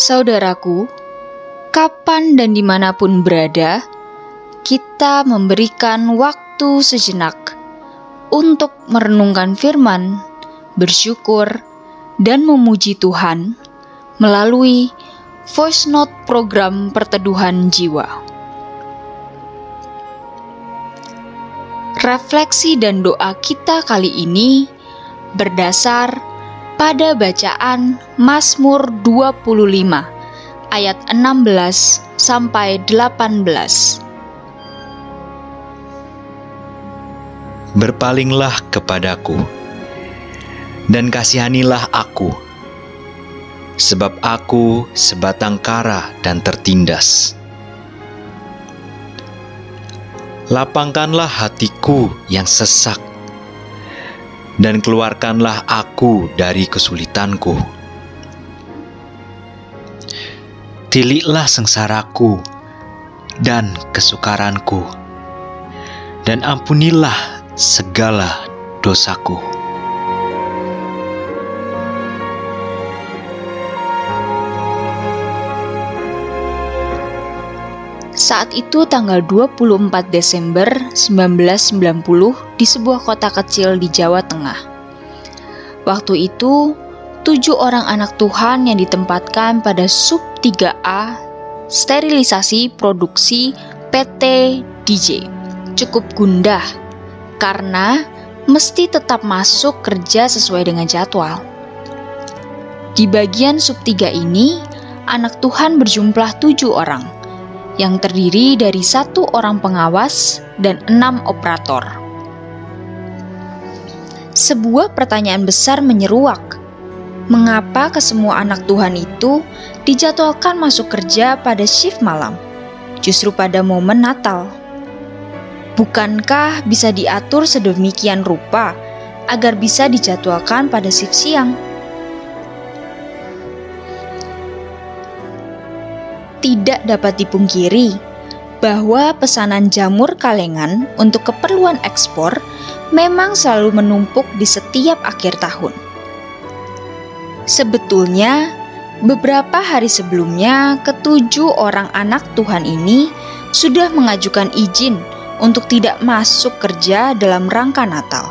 Saudaraku, kapan dan dimanapun berada, kita memberikan waktu sejenak untuk merenungkan firman, bersyukur, dan memuji Tuhan melalui Voice Note program Perteduhan Jiwa. Refleksi dan doa kita kali ini berdasar pada bacaan Mazmur 25 ayat 16 sampai 18. Berpalinglah kepadaku dan kasihanilah aku, sebab aku sebatang kara dan tertindas. Lapangkanlah hatiku yang sesak, dan keluarkanlah aku dari kesulitanku. Tiliklah sengsaraku dan kesukaranku, dan ampunilah segala dosaku. Saat itu tanggal 24 Desember 1990 di sebuah kota kecil di Jawa Tengah. Waktu itu, 7 orang anak Tuhan yang ditempatkan pada sub 3A sterilisasi produksi PT DJ cukup gundah karena mesti tetap masuk kerja sesuai dengan jadwal. Di bagian sub 3 ini, anak Tuhan berjumlah 7 orang, yang terdiri dari 1 orang pengawas dan 6 operator. Sebuah pertanyaan besar menyeruak. Mengapa kesemua anak Tuhan itu dijadwalkan masuk kerja pada shift malam, justru pada momen Natal? Bukankah bisa diatur sedemikian rupa agar bisa dijadwalkan pada shift siang? Tidak dapat dipungkiri bahwa pesanan jamur kalengan untuk keperluan ekspor memang selalu menumpuk di setiap akhir tahun. Sebetulnya, beberapa hari sebelumnya, ke-7 orang anak Tuhan ini sudah mengajukan izin untuk tidak masuk kerja dalam rangka Natal,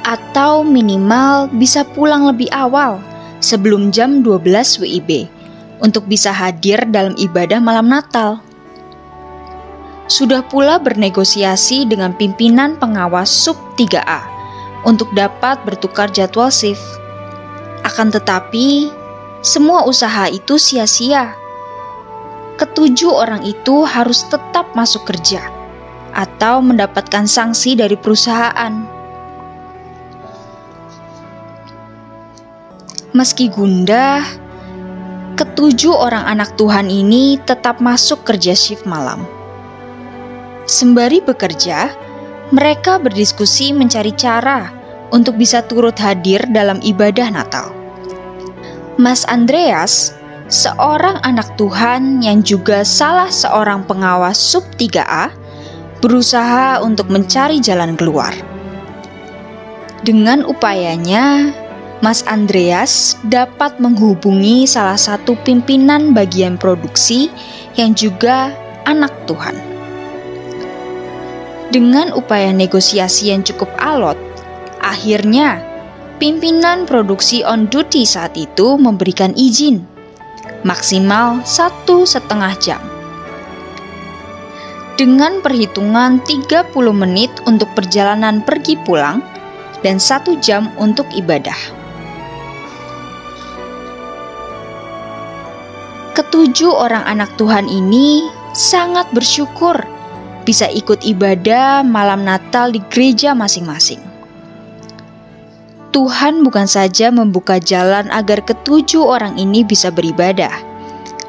atau minimal bisa pulang lebih awal sebelum jam 12 WIB untuk bisa hadir dalam ibadah malam Natal. Sudah pula bernegosiasi dengan pimpinan pengawas sub 3A untuk dapat bertukar jadwal shift. Akan tetapi, semua usaha itu sia-sia. Ke-7 orang itu harus tetap masuk kerja atau mendapatkan sanksi dari perusahaan. Meski gundah, ke-7 orang anak Tuhan ini tetap masuk kerja shift malam. Sembari bekerja, mereka berdiskusi mencari cara untuk bisa turut hadir dalam ibadah Natal. Mas Andreas, seorang anak Tuhan yang juga salah seorang pengawas sub 3A, berusaha untuk mencari jalan keluar. Dengan upayanya, Mas Andreas dapat menghubungi salah satu pimpinan bagian produksi yang juga anak Tuhan. Dengan upaya negosiasi yang cukup alot, akhirnya pimpinan produksi on duty saat itu memberikan izin maksimal 1,5 jam. Dengan perhitungan 30 menit untuk perjalanan pergi pulang dan 1 jam untuk ibadah. Ke-7 orang anak Tuhan ini sangat bersyukur bisa ikut ibadah malam Natal di gereja masing-masing. Tuhan bukan saja membuka jalan agar ke-7 orang ini bisa beribadah,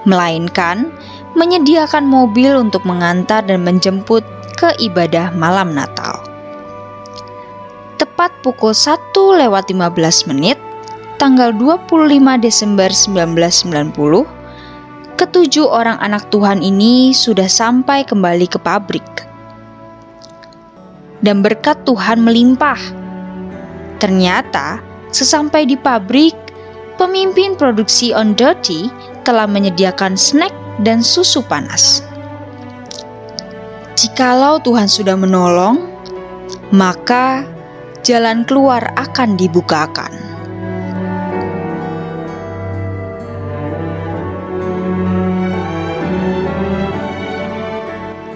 melainkan menyediakan mobil untuk mengantar dan menjemput ke ibadah malam Natal. Tepat pukul 1:15 tanggal 25 Desember 1990, ke-7 orang anak Tuhan ini sudah sampai kembali ke pabrik. Dan berkat Tuhan melimpah. Ternyata, sesampai di pabrik, pemimpin produksi on duty telah menyediakan snack dan susu panas. Jikalau Tuhan sudah menolong, maka jalan keluar akan dibukakan.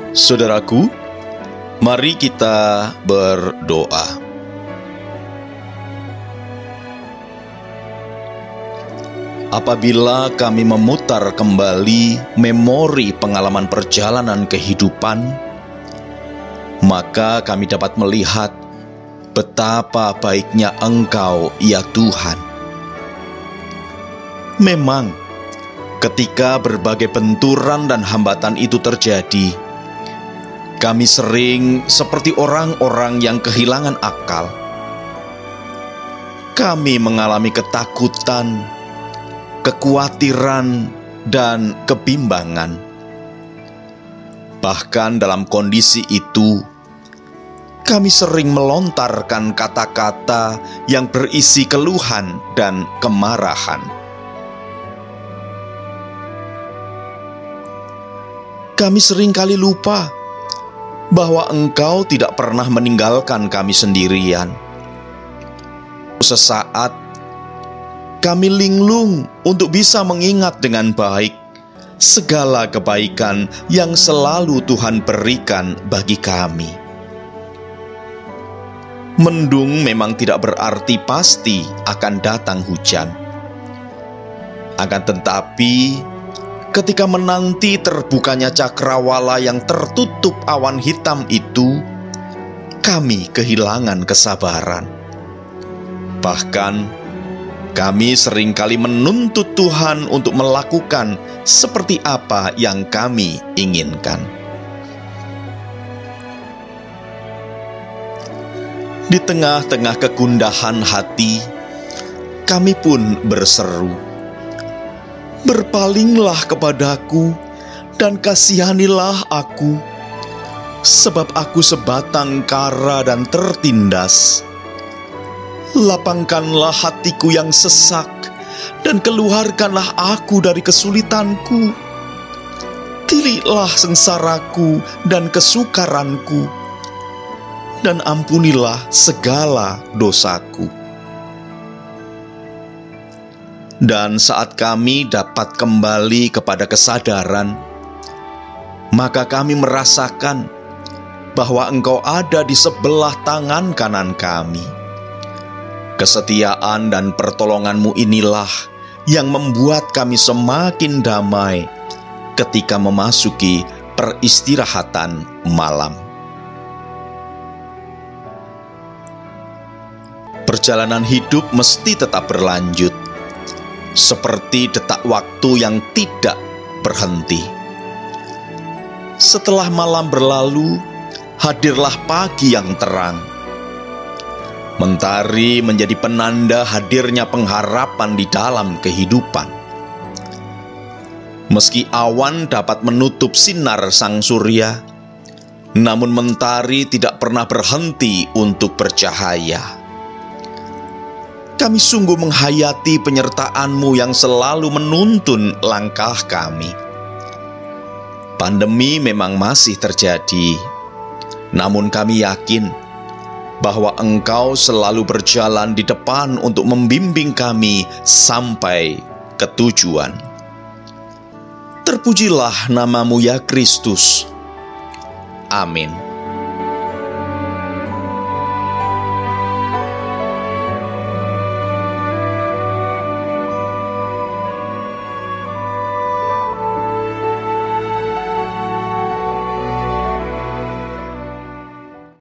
Saudaraku, mari kita berdoa. Apabila kami memutar kembali memori pengalaman perjalanan kehidupan, maka kami dapat melihat betapa baiknya Engkau, ya Tuhan. Memang, ketika berbagai benturan dan hambatan itu terjadi, kami sering seperti orang-orang yang kehilangan akal. Kami mengalami ketakutan, kekhawatiran, dan kebimbangan. Bahkan dalam kondisi itu, kami sering melontarkan kata-kata yang berisi keluhan dan kemarahan. Kami seringkali lupa bahwa Engkau tidak pernah meninggalkan kami sendirian. Sesaat, kami linglung untuk bisa mengingat dengan baik segala kebaikan yang selalu Tuhan berikan bagi kami. Mendung memang tidak berarti pasti akan datang hujan. Akan tetapi, ketika menanti terbukanya cakrawala yang tertutup awan hitam itu, kami kehilangan kesabaran. Bahkan, kami seringkali menuntut Tuhan untuk melakukan seperti apa yang kami inginkan. Di tengah-tengah kegundahan hati, kami pun berseru, "Berpalinglah kepadaku dan kasihanilah aku, sebab aku sebatang kara dan tertindas. Lapangkanlah hatiku yang sesak, dan keluarkanlah aku dari kesulitanku. Tiliklah sengsaraku dan kesukaranku, dan ampunilah segala dosaku." Dan saat kami dapat kembali kepada kesadaran, maka kami merasakan bahwa Engkau ada di sebelah tangan kanan kami. Kesetiaan dan pertolongan-Mu inilah yang membuat kami semakin damai ketika memasuki peristirahatan malam. Perjalanan hidup mesti tetap berlanjut, seperti detak waktu yang tidak berhenti. Setelah malam berlalu, hadirlah pagi yang terang. Mentari menjadi penanda hadirnya pengharapan di dalam kehidupan. Meski awan dapat menutup sinar sang surya, namun mentari tidak pernah berhenti untuk bercahaya. Kami sungguh menghayati penyertaan-Mu yang selalu menuntun langkah kami. Pandemi memang masih terjadi, namun kami yakin bahwa Engkau selalu berjalan di depan untuk membimbing kami sampai ke tujuan. Terpujilah nama-Mu, ya Kristus. Amin.